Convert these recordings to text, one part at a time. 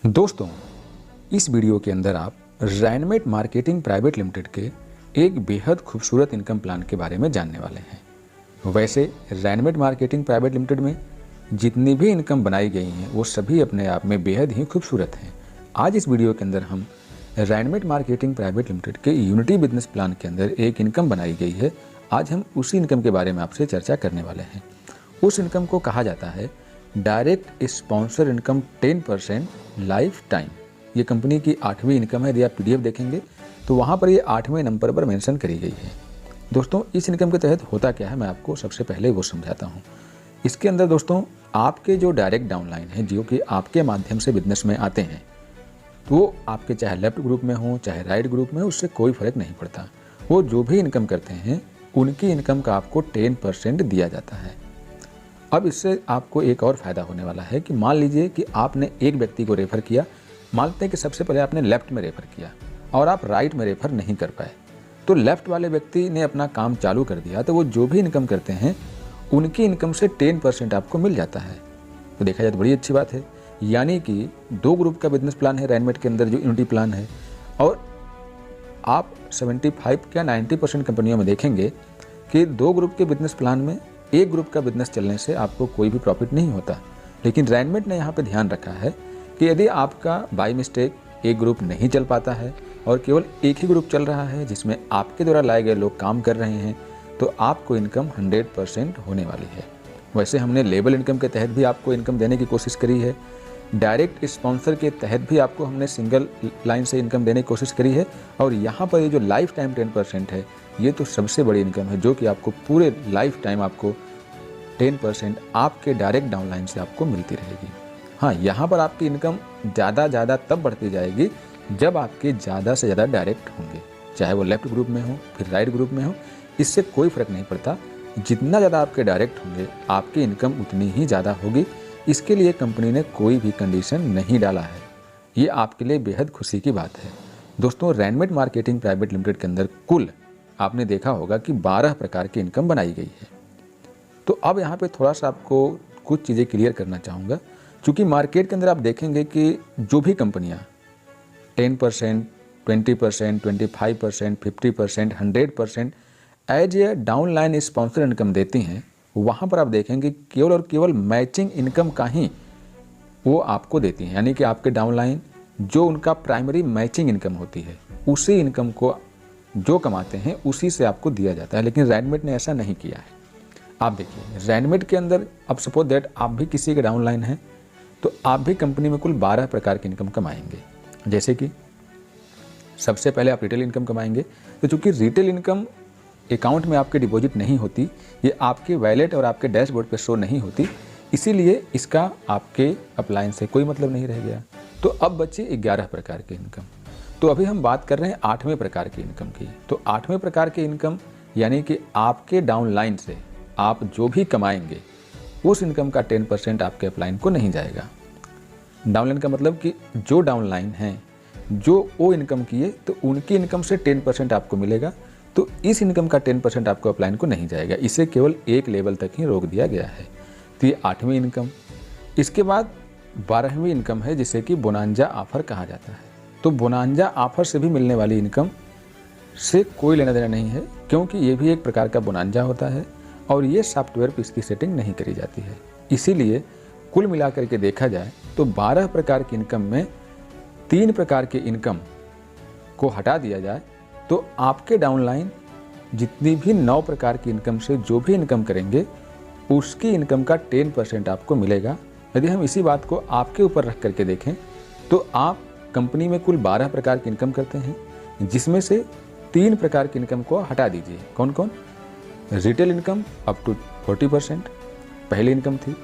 दोस्तों, इस वीडियो के अंदर आप रैनमेट मार्केटिंग प्राइवेट लिमिटेड के एक बेहद खूबसूरत इनकम प्लान के बारे में जानने वाले हैं। वैसे रैनमेट मार्केटिंग प्राइवेट लिमिटेड में जितनी भी इनकम बनाई गई हैं वो सभी अपने आप में बेहद ही खूबसूरत हैं। आज इस वीडियो के अंदर हम रैनमेट मार्केटिंग प्राइवेट लिमिटेड के यूनिटी बिजनेस प्लान के अंदर एक इनकम बनाई गई है। आज हम उसी इनकम के बारे में आपसे चर्चा करने वाले हैं। उस इनकम को कहा जाता है direct sponsor income 10% life time. ये कंपनी की 8वीं इनकम है। यदि आप पीडीएफ देखेंगे तो वहाँ पर ये 8वें नंबर पर मेंशन करी गई है। दोस्तों, इस इनकम के तहत होता क्या है मैं आपको सबसे पहले वो समझाता हूँ। इसके अंदर दोस्तों आपके जो डायरेक्ट डाउनलाइन है जो कि आपके माध्यम से बिजनेस में आते हैं, तो वो आपके चाहे लेफ्ट ग्रुप में हो चाहे राइट ग्रुप में, उससे कोई फर्क नहीं पड़ता। वो जो भी इनकम करते हैं उनकी इनकम का आपको 10% दिया जाता है। अब इससे आपको एक और फ़ायदा होने वाला है कि मान लीजिए कि आपने एक व्यक्ति को रेफ़र किया। मानते हैं कि सबसे पहले आपने लेफ़्ट में रेफ़र किया और आप राइट में रेफ़र नहीं कर पाए, तो लेफ़्ट वाले व्यक्ति ने अपना काम चालू कर दिया, तो वो जो भी इनकम करते हैं उनकी इनकम से 10% आपको मिल जाता है। तो देखा जाए तो बड़ी अच्छी बात है। यानी कि 2 ग्रुप का बिजनेस प्लान है रैनमेट के अंदर जो यूनिटी प्लान है, और आप 75 या 90% कंपनियों में देखेंगे कि 2 ग्रुप के बिजनेस प्लान में एक ग्रुप का बिजनेस चलने से आपको कोई भी प्रॉफिट नहीं होता। लेकिन रैनमेट ने यहाँ पे ध्यान रखा है कि यदि आपका बाय मिस्टेक एक ग्रुप नहीं चल पाता है और केवल एक ही ग्रुप चल रहा है जिसमें आपके द्वारा लाए गए लोग काम कर रहे हैं, तो आपको इनकम 100% होने वाली है। वैसे हमने लेबल इनकम के तहत भी आपको इनकम देने की कोशिश करी है। डायरेक्ट स्पॉन्सर के तहत भी आपको हमने सिंगल लाइन से इनकम देने की कोशिश करी है। और यहाँ पर ये जो लाइफ टाइम 10% है, ये तो सबसे बड़ी इनकम है जो कि आपको पूरे लाइफ टाइम आपको 10% आपके डायरेक्ट डाउनलाइन से आपको मिलती रहेगी। हाँ, यहाँ पर आपकी इनकम ज़्यादा तब बढ़ती जाएगी जब आपके ज़्यादा से ज़्यादा डायरेक्ट होंगे, चाहे वो लेफ्ट ग्रुप में हो फिर राइट ग्रुप में हो, इससे कोई फ़र्क नहीं पड़ता। जितना ज़्यादा आपके डायरेक्ट होंगे आपकी इनकम उतनी ही ज़्यादा होगी। इसके लिए कंपनी ने कोई भी कंडीशन नहीं डाला है। ये आपके लिए बेहद खुशी की बात है। दोस्तों, रैनमेट मार्केटिंग प्राइवेट लिमिटेड के अंदर कुल आपने देखा होगा कि 12 प्रकार की इनकम बनाई गई है। तो अब यहाँ पे थोड़ा सा आपको कुछ चीज़ें क्लियर करना चाहूँगा। क्योंकि मार्केट के अंदर आप देखेंगे कि जो भी कंपनियाँ 10%, 20%, 25%, 50%, 100% as a downline sponsor income देती हैं, वहाँ पर आप देखेंगे केवल और केवल मैचिंग इनकम का ही वो आपको देती हैं। यानी कि आपके डाउनलाइन जो उनका प्राइमरी मैचिंग इनकम होती है, उसी इनकम को जो कमाते हैं उसी से आपको दिया जाता है। लेकिन रैनमेट ने ऐसा नहीं किया है। आप देखिए रैनमेट के अंदर अब सपोज दैट आप भी किसी के डाउनलाइन हैं, तो आप भी कंपनी में कुल 12 प्रकार की इनकम कमाएंगे। जैसे कि सबसे पहले आप रिटेल इनकम कमाएंगे। तो चूँकि रिटेल इनकम अकाउंट में आपके डिपॉजिट नहीं होती, ये आपके वैलेट और आपके डैशबोर्ड पर शो नहीं होती, इसीलिए इसका आपके अपलाइन से कोई मतलब नहीं रह गया। तो अब बची 11 प्रकार की इनकम। तो अभी हम बात कर रहे हैं 8वें प्रकार की इनकम की। तो 8वें प्रकार की इनकम यानी कि आपके डाउनलाइन से आप जो भी कमाएंगे उस इनकम का 10% आपके अपलाइन को नहीं जाएगा। डाउनलाइन का मतलब कि जो डाउनलाइन हैं जो वो इनकम किए तो उनकी इनकम से 10% आपको मिलेगा। तो इस इनकम का 10% आपको अपलाइन को नहीं जाएगा। इसे केवल एक लेवल तक ही रोक दिया गया है। तो ये 8वीं इनकम। इसके बाद 12वीं इनकम है जिसे कि बोनांजा ऑफर कहा जाता है। तो बोनांजा ऑफर से भी मिलने वाली इनकम से कोई लेना देना नहीं है, क्योंकि ये भी एक प्रकार का बोनांजा होता है और ये सॉफ्टवेयर पर इसकी सेटिंग नहीं करी जाती है। इसीलिए कुल मिलाकर के देखा जाए तो 12 प्रकार की इनकम में 3 प्रकार की इनकम को हटा दिया जाए तो आपके डाउनलाइन जितनी भी 9 प्रकार की इनकम से जो भी इनकम करेंगे उसकी इनकम का 10% आपको मिलेगा। यदि हम इसी बात को आपके ऊपर रख करके देखें तो आप कंपनी में कुल 12 प्रकार की इनकम करते हैं, जिसमें से 3 प्रकार की इनकम को हटा दीजिए। कौन कौन? रिटेल इनकम अप टू 40% पहली इनकम थी।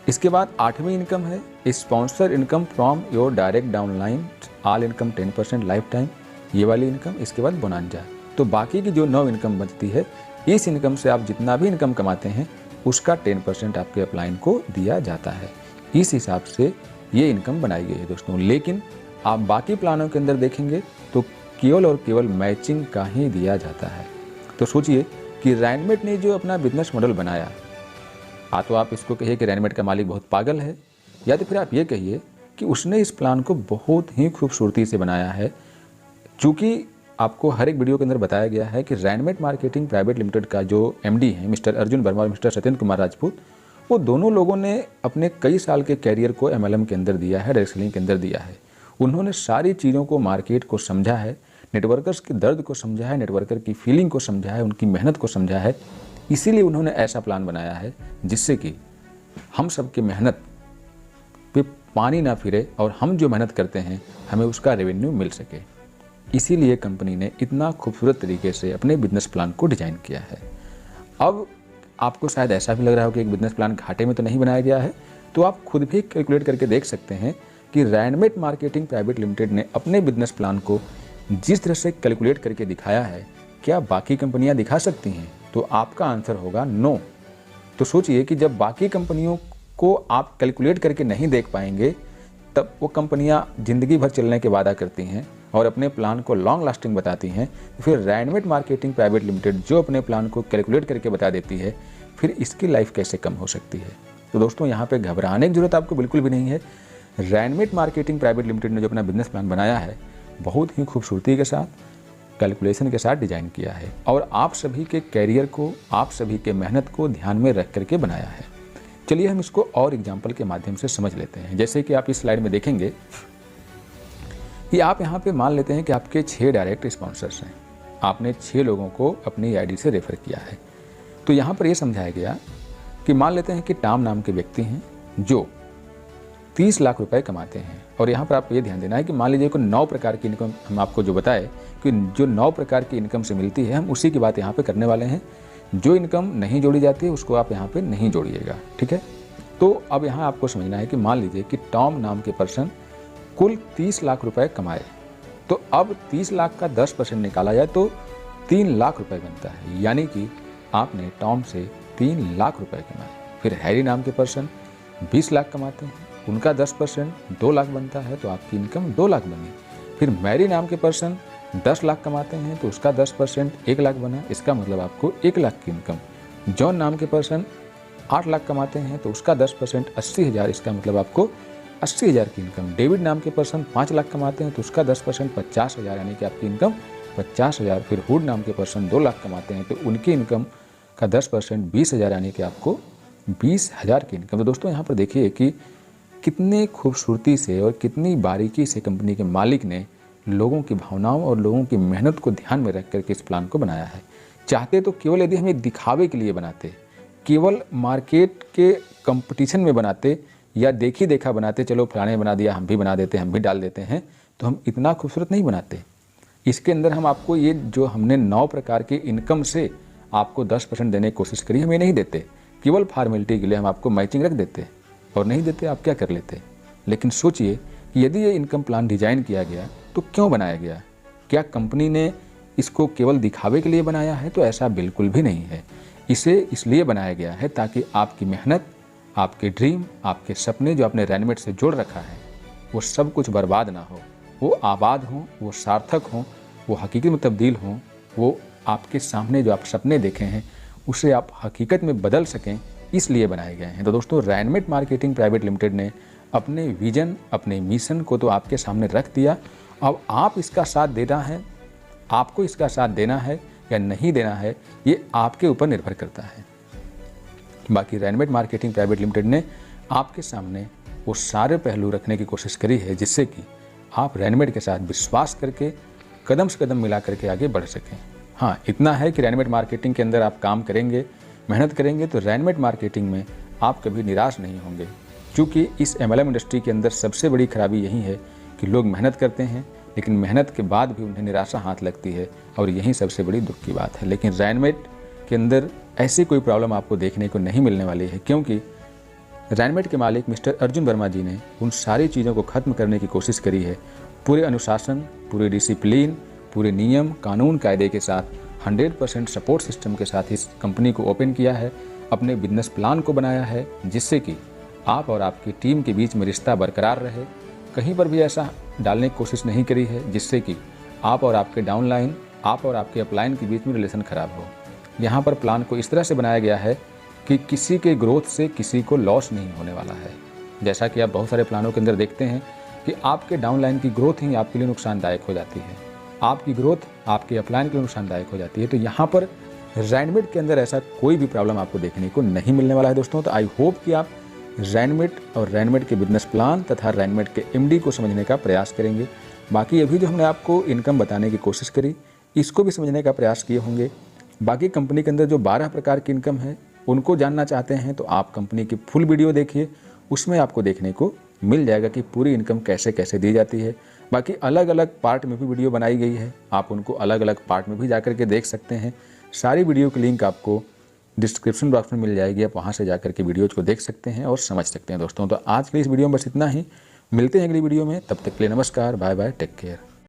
इसके बाद 8वीं इनकम है sponsor income from your direct downline all income 10% life time, ये वाली इनकम। इसके बाद बोनांजा। तो बाकी की जो 9 इनकम बचती है, इस इनकम से आप जितना भी इनकम कमाते हैं उसका 10% आपके अपलाइन को दिया जाता है। इस हिसाब से ये इनकम बनाई गई है दोस्तों। लेकिन आप बाकी प्लानों के अंदर देखेंगे तो केवल और केवल मैचिंग का ही दिया जाता है। तो सोचिए कि रैनमेट ने जो अपना बिजनेस मॉडल बनाया, तो आप इसको कहिए कि रैनमेट का मालिक बहुत पागल है, या तो फिर आप ये कहिए कि उसने इस प्लान को बहुत ही खूबसूरती से बनाया है। चूँकि आपको हर एक वीडियो के अंदर बताया गया है कि रैनमेट मार्केटिंग प्राइवेट लिमिटेड का जो एमडी है मिस्टर अर्जुन वर्मा और मिस्टर सत्येंद्र कुमार राजपूत, वो दोनों लोगों ने अपने कई साल के कैरियर को एमएलएम के अंदर दिया है, डायरेक्ट सेलिंग के अंदर दिया है। उन्होंने सारी चीज़ों को, मार्केट को समझा है, नेटवर्कर्स के दर्द को समझा है, नेटवर्कर की फीलिंग को समझा है, उनकी मेहनत को समझा है। इसीलिए उन्होंने ऐसा प्लान बनाया है जिससे कि हम सब की मेहनत पे पानी ना फिरे और हम जो मेहनत करते हैं हमें उसका रेवेन्यू मिल सके। इसीलिए कंपनी ने इतना खूबसूरत तरीके से अपने बिजनेस प्लान को डिजाइन किया है। अब आपको शायद ऐसा भी लग रहा हो कि एक बिजनेस प्लान घाटे में तो नहीं बनाया गया है, तो आप खुद भी कैलकुलेट करके देख सकते हैं कि रैनमेट मार्केटिंग प्राइवेट लिमिटेड ने अपने बिजनेस प्लान को जिस तरह से कैलकुलेट करके दिखाया है, क्या बाकी कंपनियां दिखा सकती हैं? तो आपका आंसर होगा नो। तो सोचिए कि जब बाकी कंपनियों को आप कैलकुलेट करके नहीं देख पाएंगे, तब वो कंपनियां ज़िंदगी भर चलने के वादा करती हैं और अपने प्लान को लॉन्ग लास्टिंग बताती हैं, फिर रैनमेट मार्केटिंग प्राइवेट लिमिटेड जो अपने प्लान को कैलकुलेट करके बता देती है, फिर इसकी लाइफ कैसे कम हो सकती है? तो दोस्तों, यहाँ पे घबराने की जरूरत आपको बिल्कुल भी नहीं है। रैनमेट मार्केटिंग प्राइवेट लिमिटेड ने जो अपना बिजनेस प्लान बनाया है, बहुत ही खूबसूरती के साथ, कैलकुलेशन के साथ डिजाइन किया है और आप सभी के कैरियर को, आप सभी के मेहनत को ध्यान में रख करके बनाया है। चलिए हम इसको और एग्जाम्पल के माध्यम से समझ लेते हैं। जैसे कि आप इस स्लाइड में देखेंगे कि आप यहाँ पे मान लेते हैं कि आपके 6 डायरेक्ट स्पॉन्सर्स हैं, आपने 6 लोगों को अपनी आईडी से रेफर किया है। तो यहाँ पर ये समझाया गया कि मान लेते हैं कि टॉम नाम के व्यक्ति हैं जो 30 लाख रुपए कमाते हैं। और यहाँ पर आपको ये ध्यान देना है कि मान लीजिए कोई 9 प्रकार की इनकम हम आपको जो बताए कि जो 9 प्रकार की इनकम से मिलती है, हम उसी की बात यहाँ पे करने वाले हैं। जो इनकम नहीं जोड़ी जाती है उसको आप यहाँ पे नहीं जोड़िएगा, ठीक है। तो अब यहाँ आपको समझना है कि मान लीजिए कि टॉम नाम के पर्सन कुल 30 लाख रुपए कमाए, तो अब 30 लाख का 10% निकाला जाए तो 3 लाख रुपए बनता है, यानी कि आपने टॉम से 3 लाख रुपए कमाए। फिर हैरी नाम के पर्सन 20 लाख कमाते हैं, उनका 10% 2 लाख बनता है, तो आपकी इनकम 2 लाख बनी। फिर मैरी नाम के पर्सन 10 लाख कमाते हैं, तो उसका 10% 1 लाख बना, इसका मतलब आपको 1 लाख की इनकम। जॉन नाम के पर्सन 8 लाख कमाते हैं, तो उसका 10% 80,000, इसका मतलब आपको 80,000 की इनकम। डेविड नाम के पर्सन 5 लाख कमाते हैं, तो उसका 10% 50,000, यानी कि आपकी इनकम 50,000। फिर हुड नाम के पर्सन 2 लाख कमाते हैं, तो उनकी इनकम का 10% 20,000, यानी कि आपको 20,000 की इनकम। तो दोस्तों, यहाँ पर देखिए कि कितने खूबसूरती से और कितनी बारीकी से कंपनी के मालिक ने लोगों की भावनाओं और लोगों की मेहनत को ध्यान में रख करके इस प्लान को बनाया है। चाहते तो केवल यदि हमें दिखावे के लिए बनाते, केवल मार्केट के कंपटीशन में बनाते या देखी देखा बनाते, चलो फलाने बना दिया हम भी बना देते हैं, हम भी डाल देते हैं, तो हम इतना खूबसूरत नहीं बनाते। इसके अंदर हम आपको ये जो हमने 9 प्रकार के इनकम से आपको 10% देने की कोशिश करी, हम ये नहीं देते। केवल फॉर्मेलिटी के लिए हम आपको मैचिंग रख देते, और नहीं देते आप क्या कर लेते। लेकिन सोचिए कि यदि ये इनकम प्लान डिजाइन किया गया तो क्यों बनाया गया? क्या कंपनी ने इसको केवल दिखावे के लिए बनाया है? तो ऐसा बिल्कुल भी नहीं है। इसे इसलिए बनाया गया है ताकि आपकी मेहनत, आपके ड्रीम, आपके सपने जो आपने रैनमेट से जोड़ रखा है, वो सब कुछ बर्बाद ना हो, वो आबाद हों, वो सार्थक हों, वो हकीकत में तब्दील हों, वो आपके सामने जो आप सपने देखे हैं उसे आप हकीकत में बदल सकें, इसलिए बनाए गए हैं। तो दोस्तों, रैनमेट मार्केटिंग प्राइवेट लिमिटेड ने अपने विजन, अपने मिशन को तो आपके सामने रख दिया। अब आप इसका साथ देना है, आपको इसका साथ देना है या नहीं देना है, ये आपके ऊपर निर्भर करता है। बाकी रैनमेट मार्केटिंग प्राइवेट लिमिटेड ने आपके सामने वो सारे पहलू रखने की कोशिश करी है जिससे कि आप रैनमेट के साथ विश्वास करके कदम से कदम मिला करके आगे बढ़ सकें। हाँ, इतना है कि रैनमेट मार्केटिंग के अंदर आप काम करेंगे, मेहनत करेंगे, तो रैनमेट मार्केटिंग में आप कभी निराश नहीं होंगे। क्योंकि इस एमएलएम इंडस्ट्री के अंदर सबसे बड़ी खराबी यही है कि लोग मेहनत करते हैं, लेकिन मेहनत के बाद भी उन्हें निराशा हाथ लगती है, और यही सबसे बड़ी दुख की बात है। लेकिन रैनमेट के अंदर ऐसी कोई प्रॉब्लम आपको देखने को नहीं मिलने वाली है, क्योंकि रैनमेट के मालिक मिस्टर अर्जुन वर्मा जी ने उन सारी चीज़ों को ख़त्म करने की कोशिश करी है। पूरे अनुशासन, पूरे डिसिप्लिन, पूरे नियम कानून कायदे के साथ 100% सपोर्ट सिस्टम के साथ इस कंपनी को ओपन किया है, अपने बिजनेस प्लान को बनाया है, जिससे कि आप और आपकी टीम के बीच में रिश्ता बरकरार रहे। कहीं पर भी ऐसा डालने की कोशिश नहीं करी है जिससे कि आप और आपके डाउनलाइन, आप और आपके अपलाइन के बीच में रिलेशन ख़राब हो। यहाँ पर प्लान को इस तरह से बनाया गया है कि किसी के ग्रोथ से किसी को लॉस नहीं होने वाला है। जैसा कि आप बहुत सारे प्लानों के अंदर देखते हैं कि आपके डाउनलाइन की ग्रोथ ही आपके लिए नुकसानदायक हो जाती है, आपकी ग्रोथ आपके अपलाइन के लिए नुकसानदायक हो जाती है। तो यहाँ पर रैनमेट के अंदर ऐसा कोई भी प्रॉब्लम आपको देखने को नहीं मिलने वाला है दोस्तों। तो आई होप कि आप रैनमेट और रैनमेट के बिजनेस प्लान तथा रैनमेट के एमडी को समझने का प्रयास करेंगे। बाकी अभी जो हमने आपको इनकम बताने की कोशिश करी, इसको भी समझने का प्रयास किए होंगे। बाकी कंपनी के अंदर जो 12 प्रकार की इनकम है उनको जानना चाहते हैं तो आप कंपनी की फुल वीडियो देखिए, उसमें आपको देखने को मिल जाएगा कि पूरी इनकम कैसे कैसे दी जाती है। बाकी अलग अलग पार्ट में भी वीडियो बनाई गई है, आप उनको अलग अलग पार्ट में भी जाकर के देख सकते हैं। सारी वीडियो की लिंक आपको डिस्क्रिप्शन बॉक्स में मिल जाएगी, आप वहाँ से जाकर के वीडियोज़ को देख सकते हैं और समझ सकते हैं दोस्तों। तो आज के इस वीडियो में बस इतना ही, मिलते हैं अगली वीडियो में, तब तक के लिए नमस्कार, बाय बाय, टेक केयर।